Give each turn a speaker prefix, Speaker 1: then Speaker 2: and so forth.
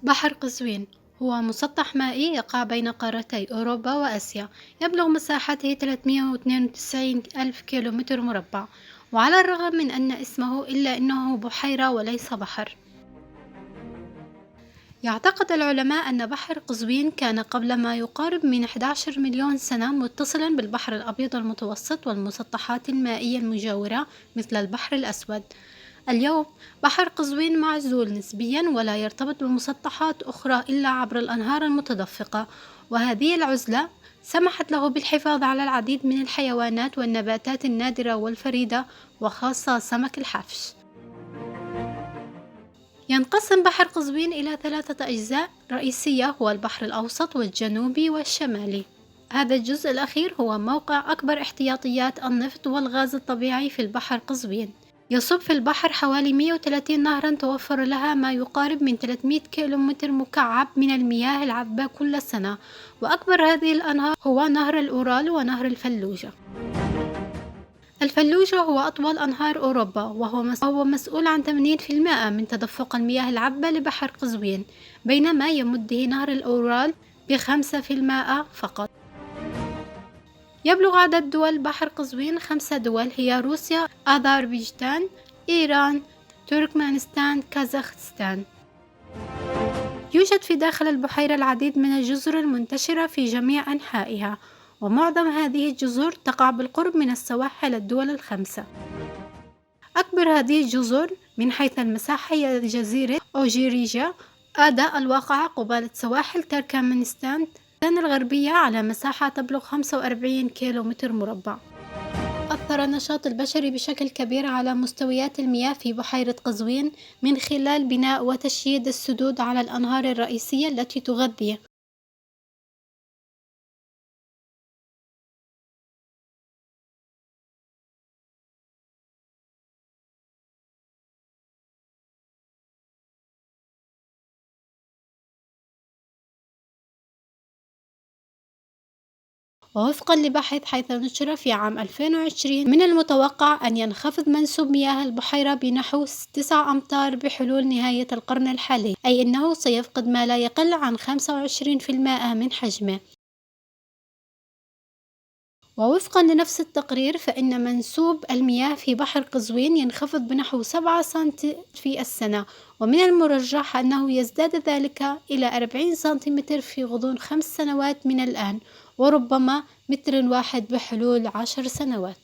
Speaker 1: بحر قزوين هو مسطح مائي يقع بين قارتي أوروبا وآسيا. يبلغ مساحته 392 ألف كيلومتر مربع، وعلى الرغم من أن اسمه إلا أنه بحيرة وليس بحر. يعتقد العلماء أن بحر قزوين كان قبل ما يقارب من 11 مليون سنة متصلا بالبحر الأبيض المتوسط والمسطحات المائية المجاورة مثل البحر الأسود. اليوم بحر قزوين معزول نسبيا ولا يرتبط بمسطحات أخرى إلا عبر الأنهار المتدفقة، وهذه العزلة سمحت له بالحفاظ على العديد من الحيوانات والنباتات النادرة والفريدة، وخاصة سمك الحفش. ينقسم بحر قزوين إلى 3 أجزاء رئيسية، هو البحر الأوسط والجنوبي والشمالي. هذا الجزء الأخير هو موقع أكبر احتياطيات النفط والغاز الطبيعي في البحر قزوين. يصب في البحر حوالي 130 نهرا توفر لها ما يقارب من 300 كيلومتر مكعب من المياه العذبة كل سنة، وأكبر هذه الأنهار هو نهر الأورال ونهر الفلوجة. الفلوجة هو أطول أنهار أوروبا، وهو مسؤول عن 80% من تدفق المياه العذبة لبحر قزوين، بينما يمده نهر الأورال ب5% فقط. يبلغ عدد دول بحر قزوين 5 دول، هي روسيا، أذربيجان، إيران، تركمانستان، كازاخستان. يوجد في داخل البحيرة العديد من الجزر المنتشرة في جميع أنحائها، ومعظم هذه الجزر تقع بالقرب من السواحل الدول ال5. أكبر هذه الجزر من حيث المساحة هي جزيرة أوجيريجا آدا الواقعة قبالة سواحل تركمانستان الغربية على مساحة تبلغ 45 كيلومتر مربع. أثر النشاط البشري بشكل كبير على مستويات المياه في بحيرة قزوين من خلال بناء وتشييد السدود على الأنهار الرئيسية التي تغذيه. ووفقا لبحث حيث نشر في عام 2020، من المتوقع أن ينخفض منسوب مياه البحيرة بنحو 9 أمتار بحلول نهاية القرن الحالي، أي أنه سيفقد ما لا يقل عن 25% من حجمه. ووفقا لنفس التقرير، فإن منسوب المياه في بحر قزوين ينخفض بنحو 7 سنتي في السنة، ومن المرجح أنه يزداد ذلك إلى 40 سنتيمتر في غضون 5 سنوات من الآن، وربما متر واحد بحلول 10 سنوات.